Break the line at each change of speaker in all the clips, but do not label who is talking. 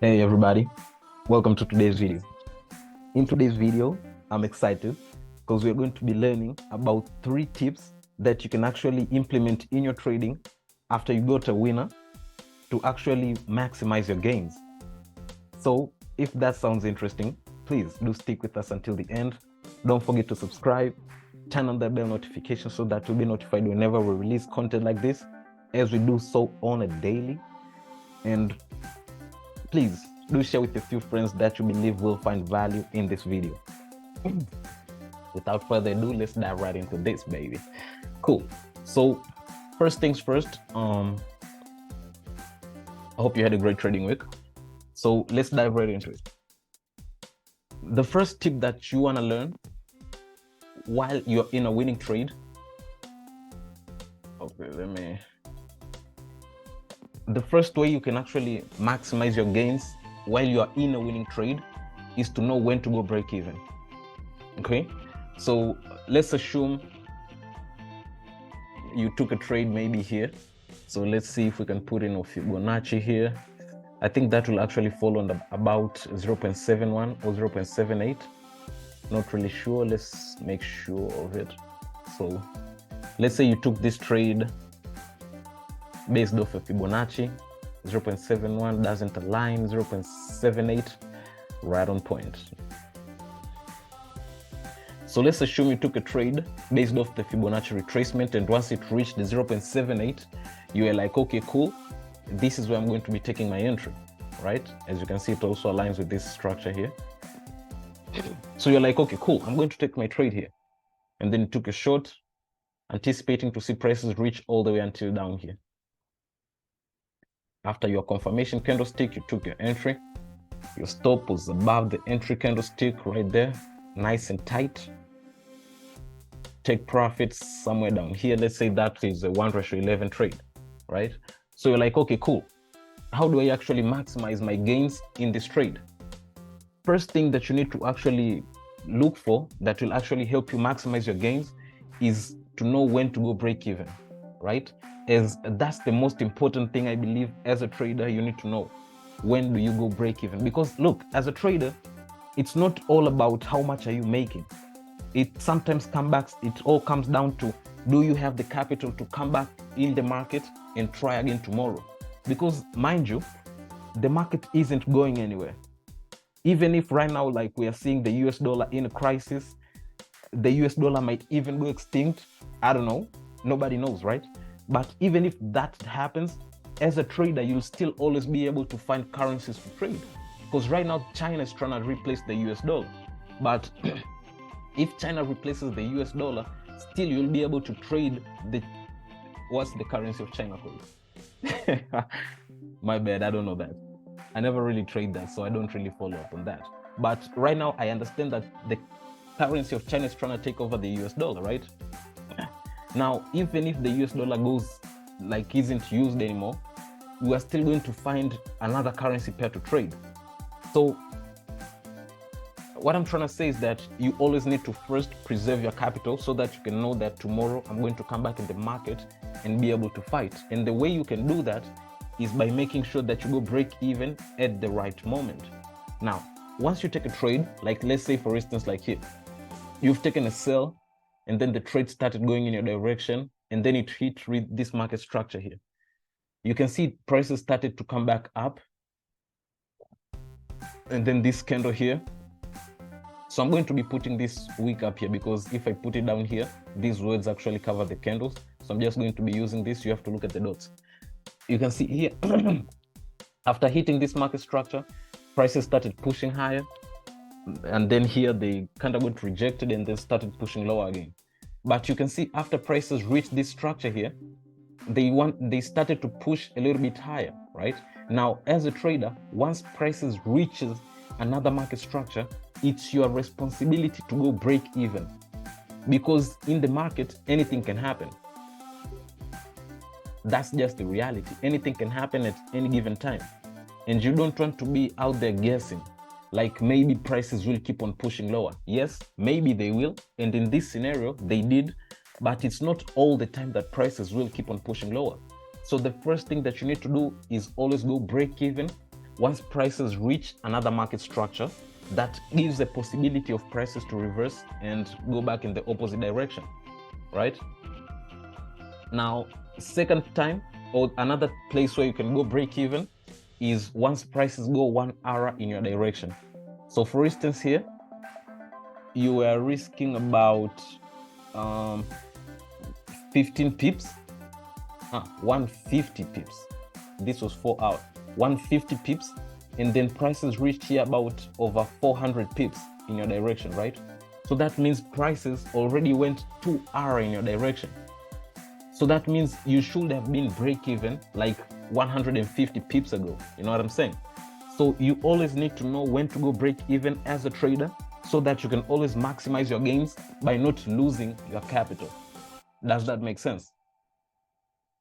Hey everybody, welcome to today's video. In today's video, I'm excited because we're going to be learning about 3 tips that you can actually implement in your trading after you got a winner to actually maximize your gains. So if that sounds interesting, please do stick with us until the end. Don't forget to subscribe, turn on the bell notification so that you'll be notified whenever we release content like this, as we do so on a daily. And please do share with a few friends that you believe will find value in this video. Without further ado, let's dive right into this, baby. Cool. So first things first, I hope you had a great trading week. So let's dive right into it. The first tip that you want to learn while you're in a winning trade. Okay, the first way you can actually maximize your gains while you are in a winning trade is to know when to go break even. Okay, so let's assume you took a trade maybe here. So let's see if we can put in a Fibonacci here. I think that will actually fall on about 0.71 or 0.78. Not really sure. Let's make sure of it. So let's say you took this trade based off of Fibonacci. 0.71 doesn't align, 0.78 right on point. So let's assume you took a trade based off the Fibonacci retracement, and once it reached the 0.78, you were like, okay, cool, this is where I'm going to be taking my entry, right? As you can see, it also aligns with this structure here. So you're like, okay, cool, I'm going to take my trade here. And then you took a short, anticipating to see prices reach all the way until down here. After your confirmation candlestick, you took your entry. Your stop was above the entry candlestick right there, nice and tight. Take profits somewhere down here. Let's say that is a 1:11 trade, right? So you're like, okay, cool. How do I actually maximize my gains in this trade? First thing that you need to actually look for that will actually help you maximize your gains is to know when to go break even, right? As that's the most important thing, I believe, as a trader. You need to know when do you go break even, because look, as a trader, it's not all about how much are you making. It sometimes it all comes down to, do you have the capital to come back in the market and try again tomorrow? Because mind you, the market isn't going anywhere. Even if right now, like, we are seeing the US dollar in a crisis, the US dollar might even go extinct. I don't know, nobody knows, right? But even if that happens, as a trader, you'll still always be able to find currencies to trade. Because right now, China is trying to replace the US dollar. But if China replaces the US dollar, still you'll be able to trade what's the currency of China called? My bad, I don't know that. I never really trade that, so I don't really follow up on that. But right now, I understand that the currency of China is trying to take over the US dollar, right? Now, even if the US dollar goes, like, isn't used anymore, we are still going to find another currency pair to trade. So what I'm trying to say is that you always need to first preserve your capital so that you can know that tomorrow I'm going to come back in the market and be able to fight. And the way you can do that is by making sure that you go break even at the right moment. Now, once you take a trade, like let's say for instance, like here, you've taken a sell and then the trade started going in your direction and then it hit this market structure here. You can see prices started to come back up, and then this candle here. So I'm going to be putting this wick up here, because if I put it down here, these words actually cover the candles. So I'm just going to be using this. You have to look at the dots. You can see here, after hitting this market structure, prices started pushing higher. And then here they kind of got rejected and then started pushing lower again. But you can see after prices reached this structure here, they started to push a little bit higher, right? Now, as a trader, once prices reaches another market structure, it's your responsibility to go break even, because in the market, anything can happen. That's just the reality. Anything can happen at any given time. And you don't want to be out there guessing, like maybe prices will keep on pushing lower. Yes, maybe they will. And in this scenario, they did. But it's not all the time that prices will keep on pushing lower. So the first thing that you need to do is always go break even. once prices reach another market structure, that gives the possibility of prices to reverse and go back in the opposite direction, right? Now, second time, or another place where you can go break even, is once prices go 1 hour in your direction. So for instance here, you are risking about 15 pips, 150 pips. This was 4 hours, 150 pips, and then prices reached here about over 400 pips in your direction, right? So that means prices already went 2 hours in your direction. So that means you should have been break even like 150 pips ago. You know what I'm saying? So you always need to know when to go break even as a trader, so that you can always maximize your gains by not losing your capital. Does that make sense?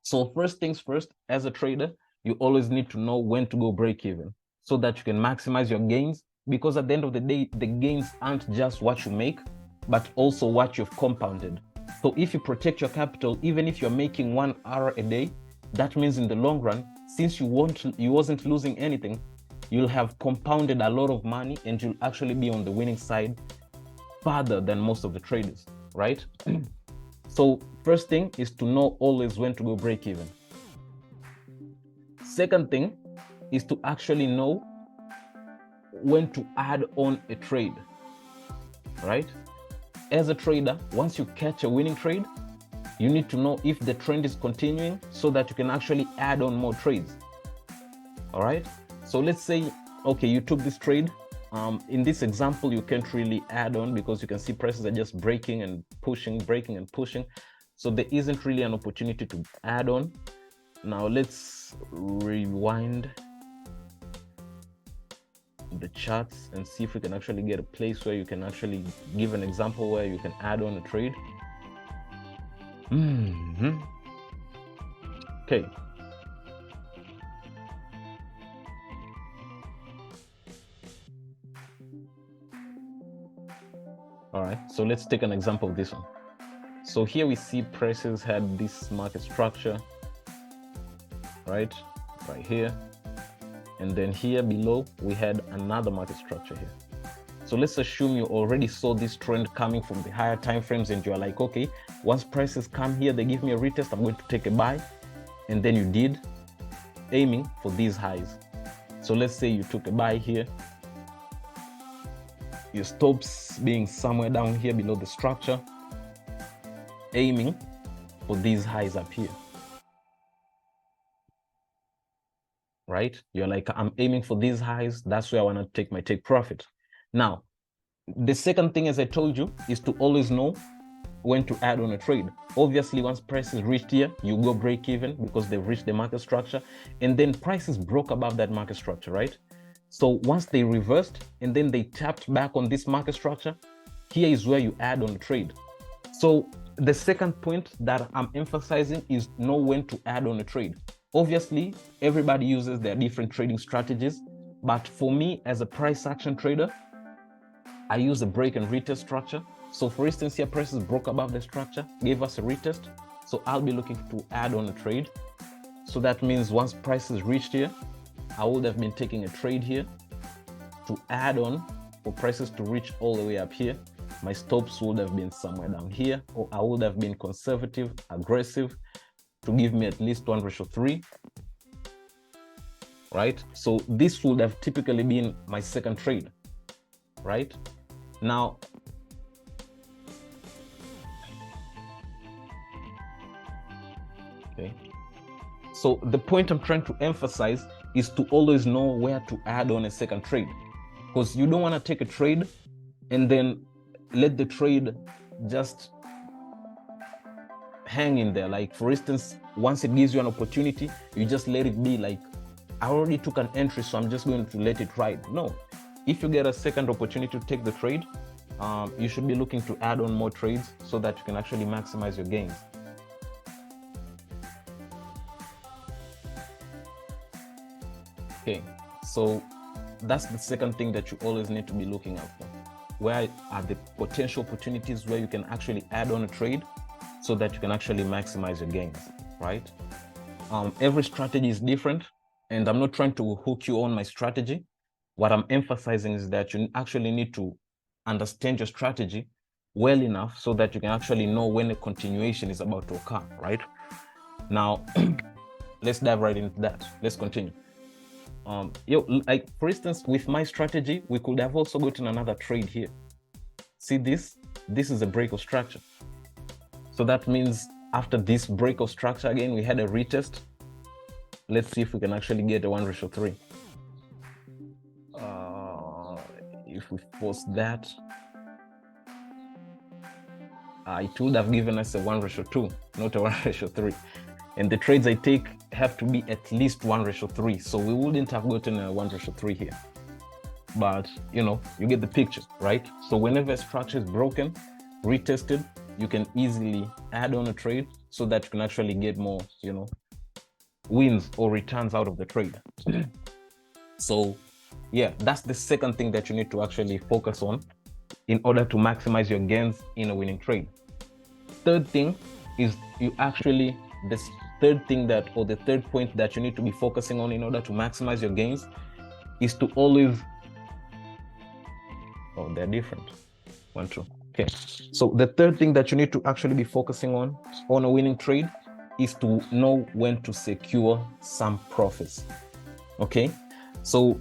So first things first, as a trader, you always need to know when to go break even, so that you can maximize your gains, because at the end of the day, the gains aren't just what you make, but also what you've compounded. So if you protect your capital, even if you're making 1 hour a day, that means in the long run, since you wasn't losing anything, you'll have compounded a lot of money and you'll actually be on the winning side further than most of the traders, right? So first thing is to know always when to go break even. Second thing is to actually know when to add on a trade, right? As a trader, once you catch a winning trade, you need to know if the trend is continuing, so that you can actually add on more trades. All right. So let's say, okay, you took this trade. In this example, you can't really add on because you can see prices are just breaking and pushing, breaking and pushing. So there isn't really an opportunity to add on. Now let's rewind the charts and see if we can actually get a place where you can actually give an example where you can add on a trade. Okay. All right, so let's take an example of this one. So here we see prices had this market structure, right here. And then here below, we had another market structure here. So let's assume you already saw this trend coming from the higher time frames, and you're like, okay, once prices come here, they give me a retest, I'm going to take a buy. And then you did, aiming for these highs. So let's say you took a buy here, your stops being somewhere down here below the structure, aiming for these highs up here. Right? You're like, I'm aiming for these highs. That's where I want to take my take profit. Now, the second thing, as I told you, is to always know when to add on a trade. Obviously, once prices reached here, you go break even because they've reached the market structure, and then prices broke above that market structure, right? So once they reversed and then they tapped back on this market structure, here is where you add on a trade. So the second point that I'm emphasizing is know when to add on a trade. Obviously, everybody uses their different trading strategies, but for me as a price action trader, I use a break and retest structure. So for instance, here prices broke above the structure, gave us a retest. So I'll be looking to add on a trade. So that means once prices reached here, I would have been taking a trade here to add on for prices to reach all the way up here. My stops would have been somewhere down here, or I would have been conservative, aggressive, to give me at least 1:3, right? So this would have typically been my second trade, right? Now, okay. So the point I'm trying to emphasize is to always know where to add on a second trade, because you don't want to take a trade and then let the trade just hang in there. Like for instance, once it gives you an opportunity, you just let it be like, I already took an entry, so I'm just going to let it ride. No, if you get a second opportunity to take the trade, you should be looking to add on more trades so that you can actually maximize your gains. Okay, so that's the second thing that you always need to be looking out for. Where are the potential opportunities where you can actually add on a trade so that you can actually maximize your gains, right? Every strategy is different. And I'm not trying to hook you on my strategy. What I'm emphasizing is that you actually need to understand your strategy well enough so that you can actually know when a continuation is about to occur, right? Now, let's dive right into that. Let's continue. Like for instance, with my strategy, we could have also gotten another trade here. See this? This is a break of structure. So that means after this break of structure, again, we had a retest. Let's see if we can actually get a 1:3. If we force that, it would have given us a 1:2, not a 1:3. And the trades I take have to be at least 1:3. So we wouldn't have gotten a 1:3 here. But, you get the picture, right? So whenever a structure is broken, retested, you can easily add on a trade so that you can actually get more, wins or returns out of the trade. So yeah, that's the second thing that you need to actually focus on in order to maximize your gains in a winning trade. Third thing is the third point that you need to be focusing on in order to maximize your gains is to always, they're different. 1, 2. Okay. So the third thing that you need to actually be focusing on a winning trade is to know when to secure some profits. Okay. So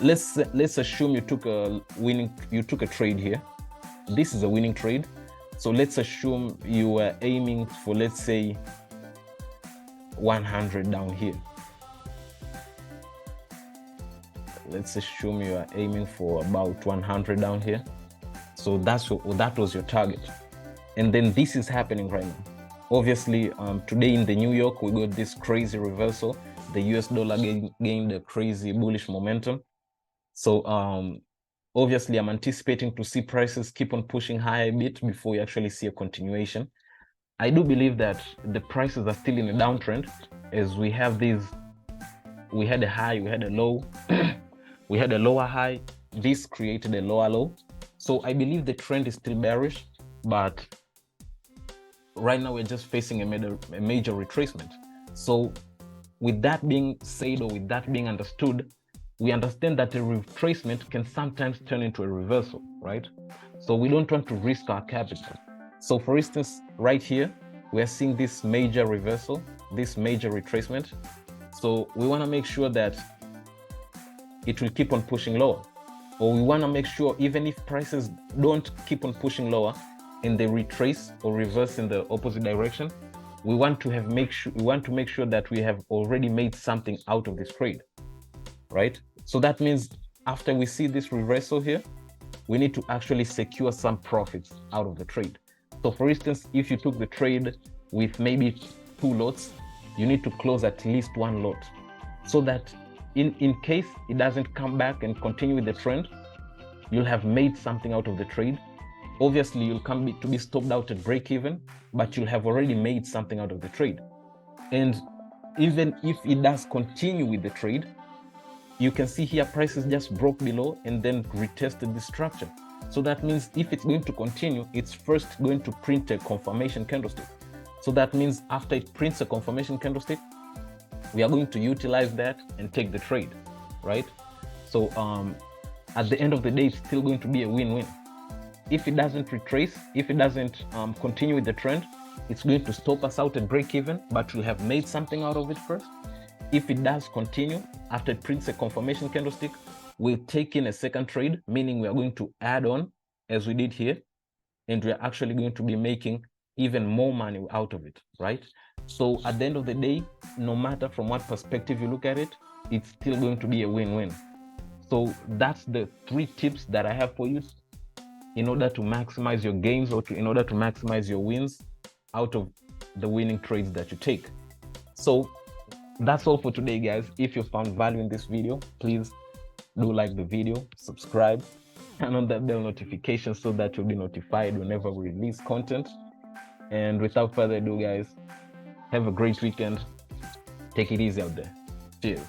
let's assume you took a trade here. This is a winning trade. So let's assume you were aiming for, let's say, 100 down here. Let's assume you are aiming for about 100 down here. So that was your target. And then this is happening right now. Obviously, today in the New York, we got this crazy reversal. The US dollar gained a crazy bullish momentum. So obviously, I'm anticipating to see prices keep on pushing higher a bit before we actually see a continuation. I do believe that the prices are still in a downtrend, as we had a high, we had a low, we had a lower high, this created a lower low. So I believe the trend is still bearish, but right now we're just facing a major retracement. So with that being said, or with that being understood, we understand that a retracement can sometimes turn into a reversal, right? So we don't want to risk our capital. So for instance, right here, we are seeing this major reversal, this major retracement. So we want to make sure that it will keep on pushing lower, or we want to make sure even if prices don't keep on pushing lower and they retrace or reverse in the opposite direction, we want to make sure that we have already made something out of this trade, right? So that means after we see this reversal here, we need to actually secure some profits out of the trade. So for instance, if you took the trade with maybe 2 lots, you need to close at least 1 lot, so that in case it doesn't come back and continue with the trend, you'll have made something out of the trade. Obviously, you'll come to be stopped out at break even, but you'll have already made something out of the trade. And even if it does continue with the trade, you can see here prices just broke below and then retested the structure. So that means if it's going to continue, it's first going to print a confirmation candlestick. So that means after it prints a confirmation candlestick, we are going to utilize that and take the trade, right? So at the end of the day, it's still going to be a win-win. If it doesn't retrace, if it doesn't continue with the trend, it's going to stop us out at break even, but we'll have made something out of it first. If it does continue, after it prints a confirmation candlestick, we'll take in a second trade, meaning we are going to add on as we did here, and we are actually going to be making even more money out of it, right? So at the end of the day, no matter from what perspective you look at it, it's still going to be a win-win. So that's the 3 tips that I have for you in order to maximize your gains, or in order to maximize your wins out of the winning trades that you take. So that's all for today, guys. If you found value in this video, please do like the video, subscribe, and on that bell notification so that you'll be notified whenever we release content. And without further ado, guys, have a great weekend. Take it easy out there. Cheers.